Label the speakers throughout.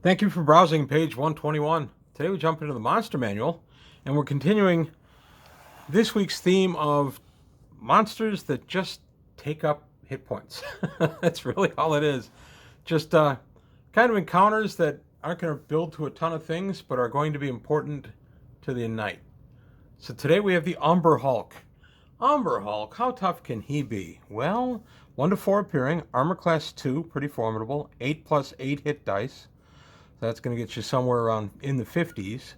Speaker 1: Thank you for browsing page 121. Today we jump into the monster manual, and we're continuing this week's theme of monsters that just take up hit points. That's really all it is. Just kind of encounters that aren't going to build to a ton of things, but are going to be important to the night. So today we have the Umber Hulk. Umber Hulk, how tough can he be? Well, 1 to 4 appearing, armor class 2, pretty formidable, 8 plus 8 hit dice. That's going to get you somewhere around in the 50s.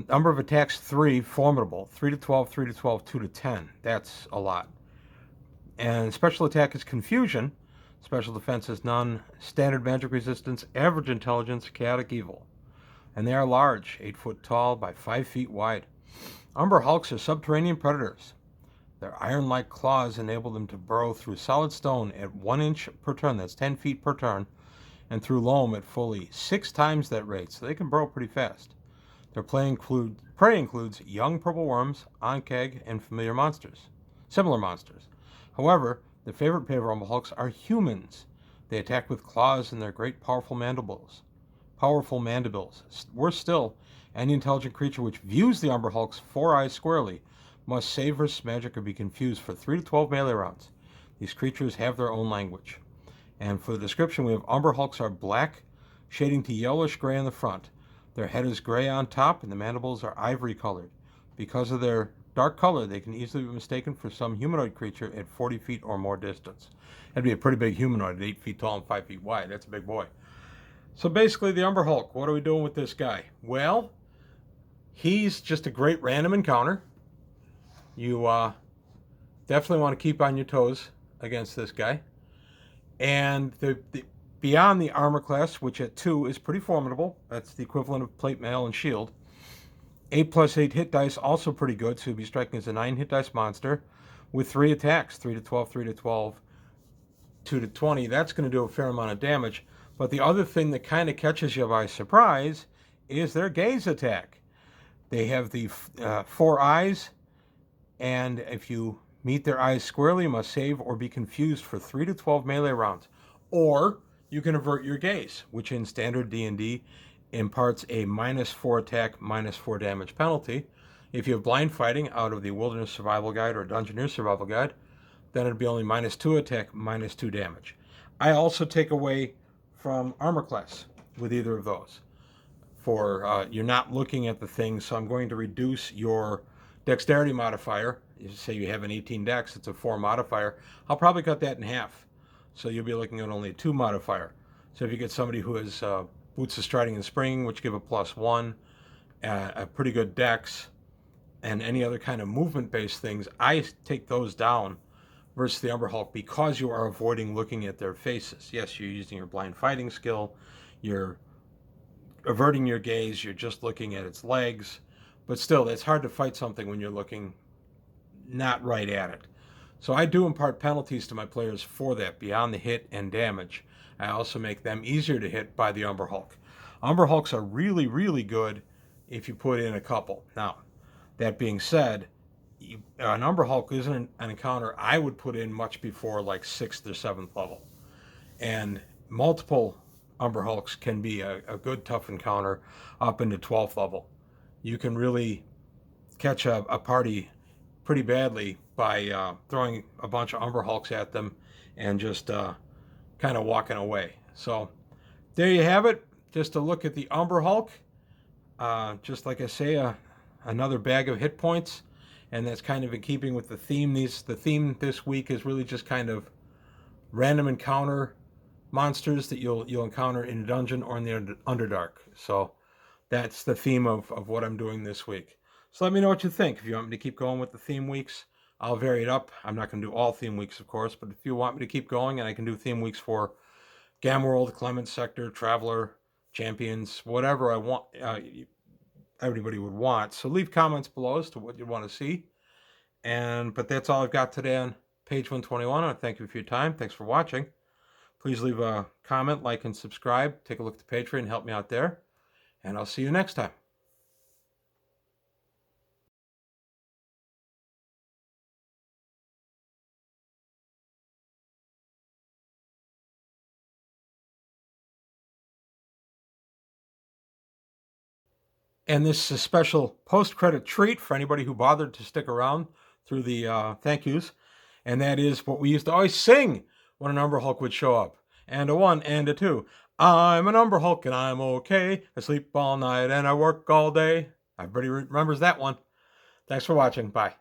Speaker 1: Number of attacks 3, formidable. 3 to 12, 3 to 12, 2 to 10. That's a lot. And special attack is confusion. Special defense is none. Standard magic resistance, average intelligence, chaotic evil. And they are large, 8 foot tall by 5 feet wide. Umber Hulks are subterranean predators. Their iron-like claws enable them to burrow through solid stone at 1 inch per turn. That's 10 feet per turn. And through loam at fully 6 times that rate, so they can burrow pretty fast. Their prey includes young purple worms, oncag, and similar monsters. However, the favorite prey of Umber Hulks are humans. They attack with claws and their great powerful mandibles. Worse still, any intelligent creature which views the Umber Hulk's 4 eyes squarely must save versus magic or be confused for 3 to 12 melee rounds. These creatures have their own language. And for the description, we have Umber Hulks are black, shading to yellowish-gray on the front. Their head is gray on top, and the mandibles are ivory-colored. Because of their dark color, they can easily be mistaken for some humanoid creature at 40 feet or more distance. That'd be a pretty big humanoid at 8 feet tall and 5 feet wide. That's a big boy. So basically, the Umber Hulk, what are we doing with this guy? Well, he's just a great random encounter. You definitely want to keep on your toes against this guy. And beyond the armor class, which at 2 is pretty formidable, that's the equivalent of plate mail and shield. 8 plus 8 hit dice, also pretty good, so you'll be striking as a 9 hit dice monster with 3 attacks, 3 to 12, 3 to 12, 2 to 20. That's going to do a fair amount of damage. But the other thing that kind of catches you by surprise is their gaze attack. They have the 4 eyes, and if you meet their eyes squarely, you must save or be confused for 3 to 12 melee rounds. Or you can avert your gaze, which in standard D&D imparts a -4 attack, -4 damage penalty. If you have blind fighting out of the Wilderness Survival Guide or Dungeoneer Survival Guide, then it'd be only -2 attack, -2 damage. I also take away from armor class with either of those. For you're not looking at the thing, so I'm going to reduce your dexterity modifier. You say you have an 18 dex, it's a 4 modifier. I'll probably cut that in half. So you'll be looking at only a 2 modifier. So if you get somebody who has boots of striding and springing, which give a +1, a pretty good dex, and any other kind of movement-based things, I take those down versus the Umber Hulk because you are avoiding looking at their faces. Yes, you're using your blind fighting skill, you're averting your gaze, you're just looking at its legs, but still, it's hard to fight something when you're looking not right at it. So I do impart penalties to my players for that, beyond the hit and damage. I also make them easier to hit by the Umber Hulk. Umber Hulks are really, really good if you put in a couple. Now, that being said, an Umber Hulk isn't an encounter I would put in much before like 6th or 7th level. And multiple Umber Hulks can be a good tough encounter up into 12th level. You can really catch a party pretty badly by throwing a bunch of Umber Hulks at them and just kind of walking away. So there you have it. Just a look at the Umber Hulk. Just like I say, another bag of hit points, and that's kind of in keeping with the theme. The theme this week is really just kind of random encounter monsters that you'll encounter in a dungeon or in the Underdark. So that's the theme of what I'm doing this week. So let me know what you think. If you want me to keep going with the theme weeks, I'll vary it up. I'm not going to do all theme weeks, of course, but if you want me to keep going, and I can do theme weeks for Gamworld, Clement Sector, Traveler, Champions, whatever I want, everybody would want. So leave comments below as to what you want to see. But that's all I've got today on page 121. I thank you for your time. Thanks for watching. Please leave a comment, like, and subscribe. Take a look at the Patreon, help me out there. And I'll see you next time. And this is a special post-credit treat for anybody who bothered to stick around through the thank yous. And that is what we used to always sing when an Umber Hulk would show up. And a one and a two. I'm an Umber Hulk and I'm okay. I sleep all night and I work all day. Everybody remembers that one. Thanks for watching. Bye.